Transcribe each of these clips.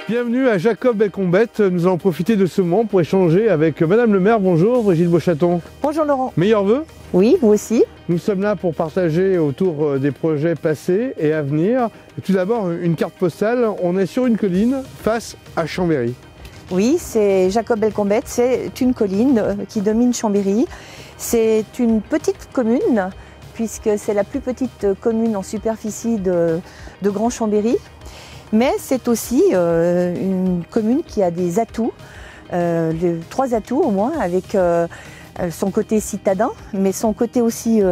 Bienvenue à Jacob-Belcombette. Nous allons profiter de ce moment pour échanger avec Madame le maire. Bonjour Brigitte Beauchaton. Bonjour Laurent. Meilleurs vœux. Oui, vous aussi. Nous sommes là pour partager autour des projets passés et à venir. Tout d'abord, une carte postale. On est sur une colline face à Chambéry. Oui, c'est Jacob-Belcombette. C'est une colline qui domine Chambéry. C'est une petite commune, puisque c'est la plus petite commune en superficie de Grand Chambéry. Mais c'est aussi une commune qui a des atouts, 3 atouts au moins, avec son côté citadin, mais son côté aussi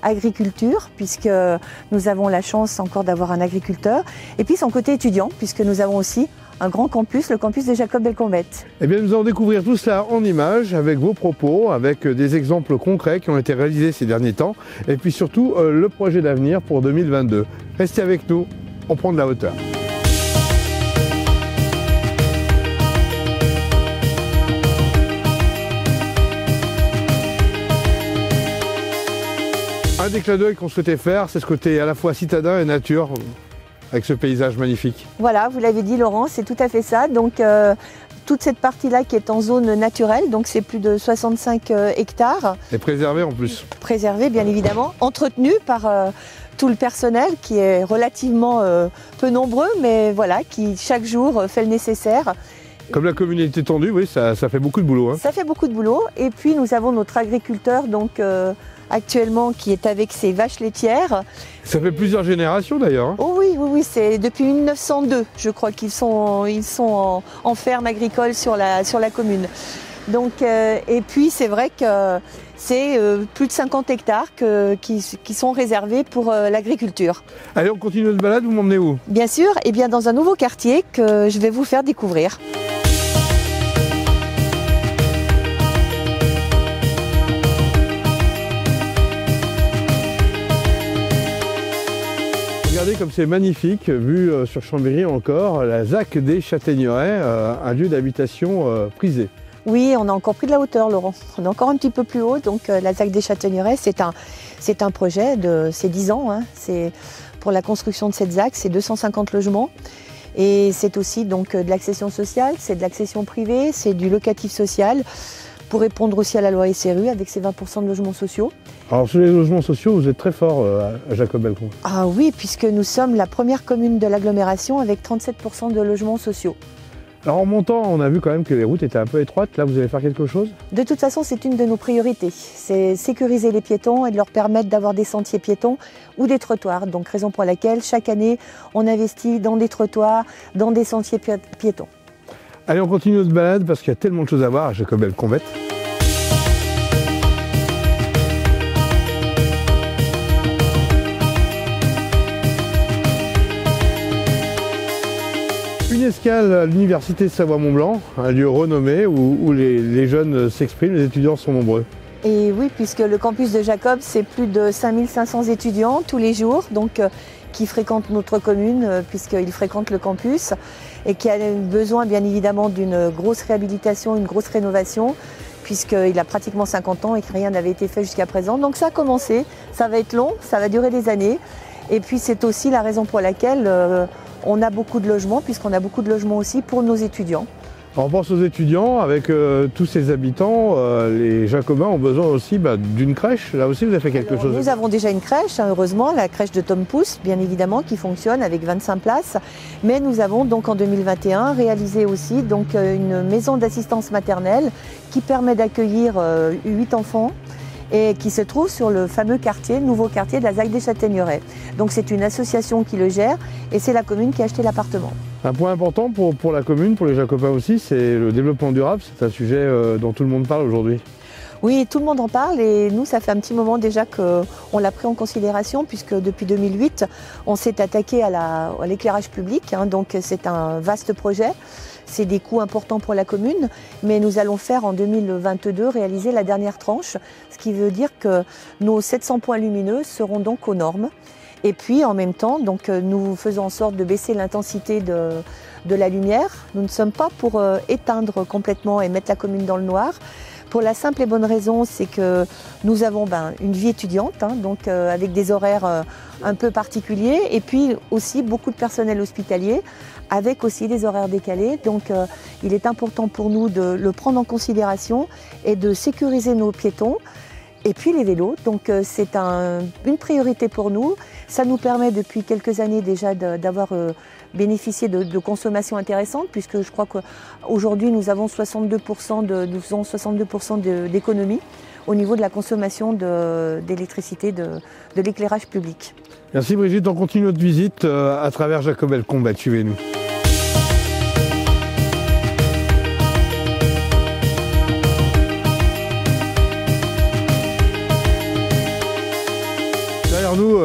agriculture, puisque nous avons la chance encore d'avoir un agriculteur, et puis son côté étudiant, puisque nous avons aussi un grand campus, le campus de Jacob-Belcombette. Eh bien, nous allons découvrir tout cela en images, avec vos propos, avec des exemples concrets qui ont été réalisés ces derniers temps, et puis surtout le projet d'avenir pour 2022. Restez avec nous, on prend de la hauteur. Un des clins d'œil qu'on souhaitait faire, c'est ce côté à la fois citadin et nature, avec ce paysage magnifique. Voilà, vous l'avez dit Laurent, c'est tout à fait ça. Donc toute cette partie-là qui est en zone naturelle, donc c'est plus de 65 hectares. Et préservé en plus. Préservé bien évidemment, entretenu par tout le personnel qui est relativement peu nombreux, mais voilà, qui chaque jour fait le nécessaire. Comme la communauté est tendue, oui, ça fait beaucoup de boulot. Hein. Ça fait beaucoup de boulot. Et puis nous avons notre agriculteur donc actuellement qui est avec ses vaches laitières. Ça fait plusieurs générations d'ailleurs. Hein. Oh oui, c'est depuis 1902, je crois qu'ils sont en ferme agricole sur la commune. Donc, et puis c'est vrai que c'est plus de 50 hectares qui sont réservés pour l'agriculture. Allez, on continue notre balade, vous m'emmenez où? Bien sûr, et bien dans un nouveau quartier que je vais vous faire découvrir. Regardez comme c'est magnifique, vu sur Chambéry encore, la ZAC des Châtaignerets, un lieu d'habitation prisé. Oui, on a encore pris de la hauteur, Laurent. On est encore un petit peu plus haut. Donc la ZAC des Châtaignerets, c'est un projet de 10 ans. Hein. C'est pour la construction de cette ZAC, c'est 250 logements. Et c'est aussi donc de l'accession sociale, c'est de l'accession privée, c'est du locatif social, pour répondre aussi à la loi SRU avec ses 20% de logements sociaux. Alors sur les logements sociaux, vous êtes très fort à Jacob-Belcombette. Ah oui, puisque nous sommes la première commune de l'agglomération avec 37% de logements sociaux. Alors en montant, on a vu quand même que les routes étaient un peu étroites. Là, vous allez faire quelque chose? De toute façon, c'est une de nos priorités. C'est sécuriser les piétons et de leur permettre d'avoir des sentiers piétons ou des trottoirs. Donc raison pour laquelle chaque année, on investit dans des trottoirs, dans des sentiers piétons. Allez, on continue notre balade parce qu'il y a tellement de choses à voir à Jacob-Belcombette. Une escale à l'université Savoie-Mont-Blanc, un lieu renommé où les jeunes s'expriment, les étudiants sont nombreux. Et oui, puisque le campus de Jacob, c'est plus de 5500 étudiants tous les jours, donc qui fréquentent notre commune, puisqu'ils fréquentent le campus, et qui a besoin bien évidemment d'une grosse réhabilitation, une grosse rénovation, puisqu'il a pratiquement 50 ans et que rien n'avait été fait jusqu'à présent. Donc ça a commencé, ça va être long, ça va durer des années, et puis c'est aussi la raison pour laquelle on a beaucoup de logements, puisqu'on a beaucoup de logements aussi pour nos étudiants. On pense aux étudiants, avec tous ces habitants, les Jacobins ont besoin aussi d'une crèche. Là aussi, vous avez fait quelque chose. Nous avons déjà une crèche, hein, heureusement, la crèche de Tom Pouce, bien évidemment, qui fonctionne avec 25 places. Mais nous avons donc en 2021 réalisé aussi donc, une maison d'assistance maternelle qui permet d'accueillir 8 enfants et qui se trouve sur le fameux quartier, nouveau quartier de la ZAC des Châtaignerets. Donc c'est une association qui le gère et c'est la commune qui a acheté l'appartement. Un point important pour la commune, pour les Jacobins aussi, c'est le développement durable. C'est un sujet dont tout le monde parle aujourd'hui. Oui, tout le monde en parle et nous, ça fait un petit moment déjà qu'on l'a pris en considération puisque depuis 2008, on s'est attaqué à l'éclairage public. Hein, donc c'est un vaste projet. C'est des coûts importants pour la commune, mais nous allons faire en 2022 réaliser la dernière tranche, ce qui veut dire que nos 700 points lumineux seront donc aux normes. Et puis en même temps, donc, nous faisons en sorte de baisser l'intensité de la lumière. Nous ne sommes pas pour éteindre complètement et mettre la commune dans le noir. Pour la simple et bonne raison, c'est que nous avons une vie étudiante, donc avec des horaires un peu particuliers, et puis aussi beaucoup de personnel hospitalier, avec aussi des horaires décalés. Donc il est important pour nous de le prendre en considération et de sécuriser nos piétons. Et puis les vélos, donc c'est une priorité pour nous. Ça nous permet depuis quelques années déjà d'avoir bénéficié de consommations intéressantes, puisque je crois qu'aujourd'hui nous avons 62% d'économie au niveau de la consommation d'électricité de l'éclairage public. Merci Brigitte, on continue notre visite à travers Jacobel Combat, suivez-nous. Derrière nous,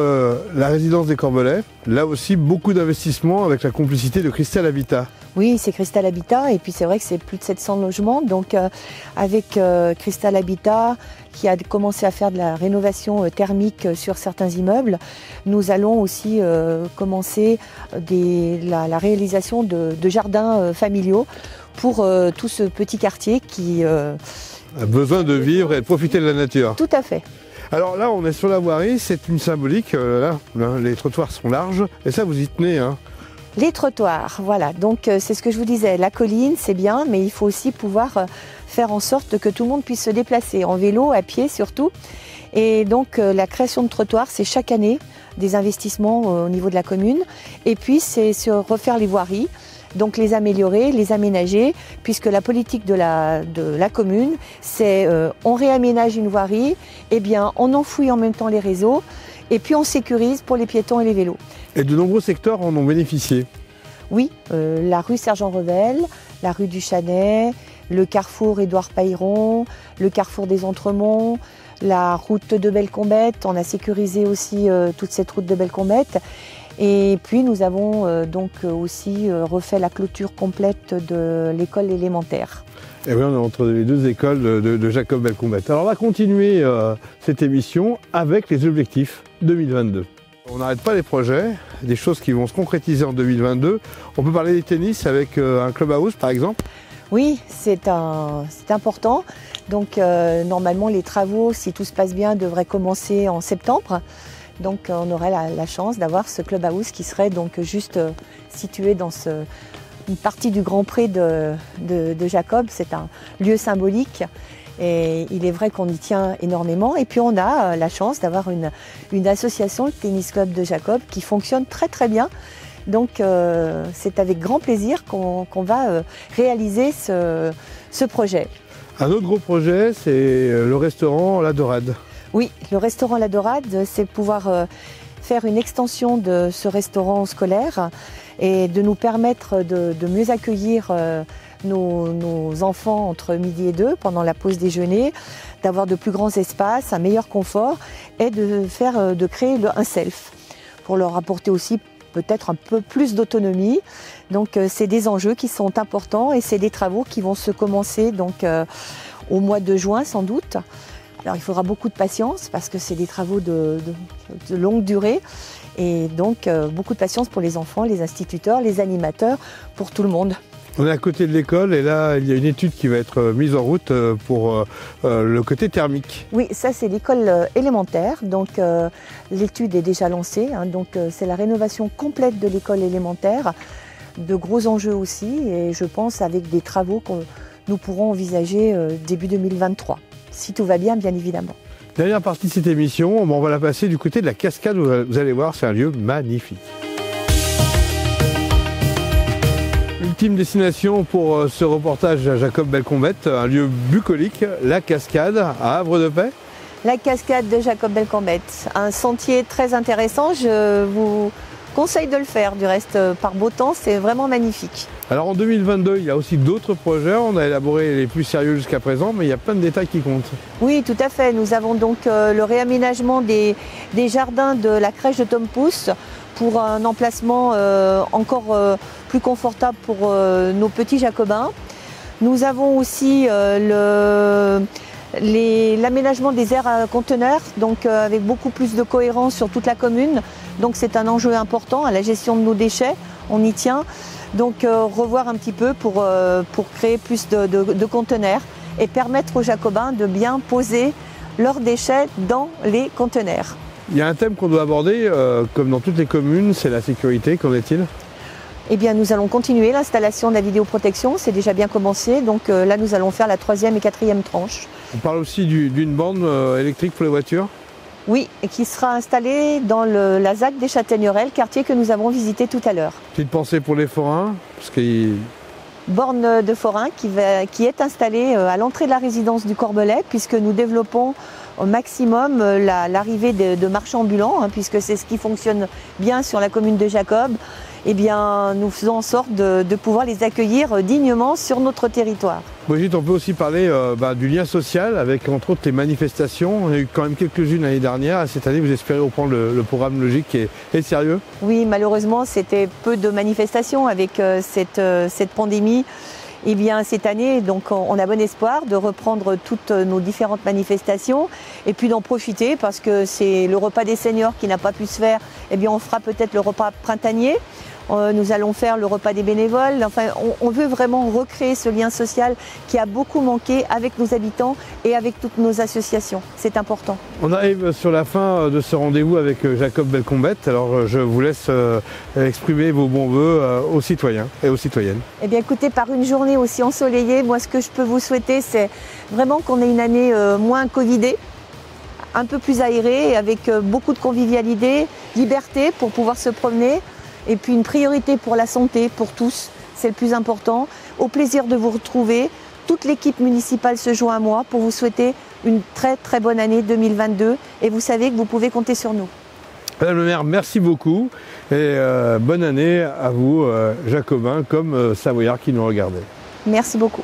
la résidence des Corbelets, là aussi beaucoup d'investissements avec la complicité de Cristal Habitat. Oui, c'est Cristal Habitat et puis c'est vrai que c'est plus de 700 logements. Donc avec Cristal Habitat qui a commencé à faire de la rénovation thermique sur certains immeubles, nous allons aussi commencer la réalisation de jardins familiaux pour tout ce petit quartier qui a besoin de vivre et de profiter de la nature. Tout à fait. Alors là, on est sur la voirie, c'est une symbolique. Là, les trottoirs sont larges et ça, vous y tenez. Les trottoirs, voilà. Donc c'est ce que je vous disais. La colline, c'est bien, mais il faut aussi pouvoir faire en sorte que tout le monde puisse se déplacer en vélo, à pied surtout. Et donc la création de trottoirs, c'est chaque année des investissements au niveau de la commune. Et puis c'est refaire les voiries. Donc les améliorer, les aménager, puisque la politique de la commune, c'est on réaménage une voirie, eh bien on enfouit en même temps les réseaux, et puis on sécurise pour les piétons et les vélos. Et de nombreux secteurs en ont bénéficié. Oui, la rue Sergent-Revel, la rue du Chanet, le carrefour Édouard Pailleron, le carrefour des Entremonts, la route de Bellecombette, on a sécurisé aussi toute cette route de Bellecombette. Et puis nous avons donc aussi refait la clôture complète de l'école élémentaire. Et oui, on est entre les deux écoles de Jacobel Combat. Alors on va continuer cette émission avec les objectifs 2022. On n'arrête pas les projets, des choses qui vont se concrétiser en 2022. On peut parler des tennis avec un clubhouse par exemple. Oui, c'est important. Donc normalement les travaux, si tout se passe bien, devraient commencer en septembre. Donc on aurait la chance d'avoir ce clubhouse qui serait donc juste situé dans une partie du Grand Pré de Jacob. C'est un lieu symbolique et il est vrai qu'on y tient énormément. Et puis on a la chance d'avoir une association, le Tennis Club de Jacob, qui fonctionne très très bien. Donc c'est avec grand plaisir qu'on va réaliser ce projet. Un autre gros projet, c'est le restaurant La Dorade. Oui, le restaurant La Dorade, c'est pouvoir faire une extension de ce restaurant scolaire et de nous permettre de mieux accueillir nos enfants entre midi et 2 pendant la pause déjeuner, d'avoir de plus grands espaces, un meilleur confort et de créer un self pour leur apporter aussi peut-être un peu plus d'autonomie. Donc c'est des enjeux qui sont importants et c'est des travaux qui vont se commencer donc au mois de juin sans doute. Alors il faudra beaucoup de patience parce que c'est des travaux de longue durée et donc beaucoup de patience pour les enfants, les instituteurs, les animateurs, pour tout le monde. On est à côté de l'école et là il y a une étude qui va être mise en route pour le côté thermique. Oui, ça c'est l'école élémentaire, donc l'étude est déjà lancée, donc c'est la rénovation complète de l'école élémentaire, de gros enjeux aussi et je pense avec des travaux que nous pourrons envisager début 2023. Si tout va bien, bien évidemment. Dernière partie de cette émission, on va la passer du côté de la cascade. Vous allez voir, c'est un lieu magnifique. Ultime destination pour ce reportage à Jacobel Combat, un lieu bucolique, la cascade à Havre-de-Paix. La cascade de Jacobel Combat, un sentier très intéressant. Je vous conseille de le faire, du reste par beau temps, c'est vraiment magnifique. Alors en 2022, il y a aussi d'autres projets, on a élaboré les plus sérieux jusqu'à présent, mais il y a plein de détails qui comptent. Oui, tout à fait. Nous avons donc le réaménagement des jardins de la crèche de Tom Pouce pour un emplacement encore plus confortable pour nos petits jacobins. Nous avons aussi l'aménagement des aires à conteneurs, donc avec beaucoup plus de cohérence sur toute la commune. Donc c'est un enjeu important à la gestion de nos déchets, on y tient. Donc revoir un petit peu pour créer plus de conteneurs et permettre aux Jacobins de bien poser leurs déchets dans les conteneurs. Il y a un thème qu'on doit aborder, comme dans toutes les communes, c'est la sécurité. Qu'en est-il ? Eh bien, nous allons continuer l'installation de la vidéoprotection, c'est déjà bien commencé, donc là nous allons faire la 3e et 4e tranche. On parle aussi d'une borne électrique pour les voitures ? Oui, et qui sera installée dans la ZAC des Châtaignerelles, quartier que nous avons visité tout à l'heure. Petite pensée pour les forains, parce que... Borne de forain qui est installée à l'entrée de la résidence du Corbelet, puisque nous développons au maximum l'arrivée de marchands ambulants, puisque c'est ce qui fonctionne bien sur la commune de Jacob. Eh bien, nous faisons en sorte de pouvoir les accueillir dignement sur notre territoire. Brigitte, on peut aussi parler du lien social avec entre autres les manifestations. On a eu quand même quelques-unes l'année dernière. Cette année, vous espérez reprendre le programme logique et sérieux ? Oui, malheureusement, c'était peu de manifestations avec cette pandémie. Eh bien, cette année, donc, on a bon espoir de reprendre toutes nos différentes manifestations et puis d'en profiter parce que c'est le repas des seniors qui n'a pas pu se faire. Eh bien, on fera peut-être le repas printanier. Nous allons faire le repas des bénévoles. Enfin, on veut vraiment recréer ce lien social qui a beaucoup manqué avec nos habitants et avec toutes nos associations. C'est important. On arrive sur la fin de ce rendez-vous avec Jacob Belcombette. Alors, je vous laisse exprimer vos bons voeux aux citoyens et aux citoyennes. Eh bien, écoutez, par une journée aussi ensoleillée, moi, ce que je peux vous souhaiter, c'est vraiment qu'on ait une année moins covidée, un peu plus aérée, avec beaucoup de convivialité, liberté pour pouvoir se promener. Et puis une priorité pour la santé, pour tous, c'est le plus important. Au plaisir de vous retrouver. Toute l'équipe municipale se joint à moi pour vous souhaiter une très très bonne année 2022. Et vous savez que vous pouvez compter sur nous. Madame le maire, merci beaucoup. Et bonne année à vous, Jacobins, comme Savoyards qui nous regardaient. Merci beaucoup.